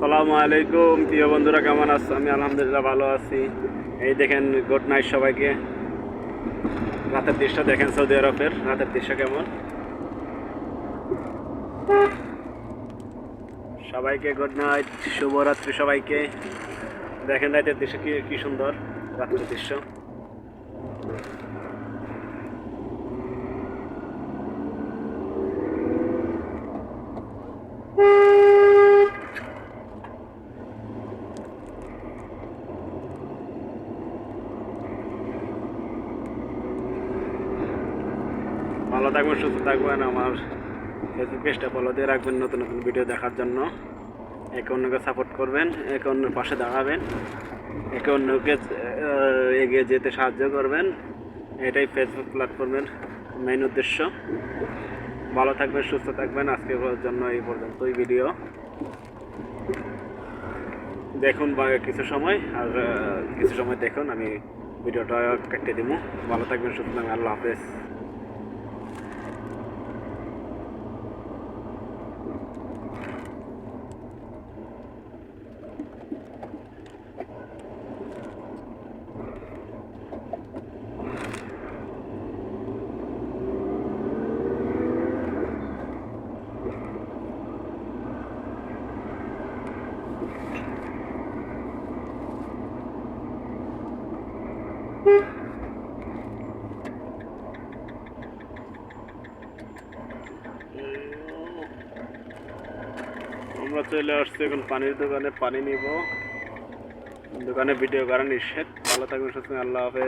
আসসালামু আলাইকুম প্রিয় বন্ধুরা, কেমন আছো? আমি আলহামদুলিল্লাহ ভালো আছি। এই দেখেন, গুড নাইট সবাইকে। রাতের দৃশ্য দেখেন, সৌদি আরবের রাতের দৃশ্য কেমন। সবাইকে গুড নাইট, শুভরাত্রি সবাইকে। দেখেন রাতের দৃশ্য কি কি সুন্দর, রাতের দৃশ্য। ভালো থাকবেন, সুস্থ থাকবেন। আমার ফেসবুক পেজটা ফলো দিয়ে রাখবেন নতুন নতুন ভিডিও দেখার জন্য। একে অন্যকে সাপোর্ট করবেন, একে অন্যের পাশে দাঁড়াবেন, একে অন্যকে এগিয়ে যেতে সাহায্য করবেন। এটাই ফেসবুক প্ল্যাটফর্মের মেইন উদ্দেশ্য। ভালো থাকবেন, সুস্থ থাকবেন। আজকের জন্য এই পর্যন্তই ভিডিও। দেখুন কিছু সময়, আর কিছু সময় দেখুন, আমি ভিডিওটা কেটে দিব। ভালো থাকবেন, সুস্থ থাকবেন। আল্লাহ হাফেজ। আমরা চলে আসছি এখন পানির দোকানে, পানি নিব। দোকানে ভিডিও করা নিষেধ। ভালো থাকবেন, সুস্থ থাকবেন। আল্লাহ হাফেজ।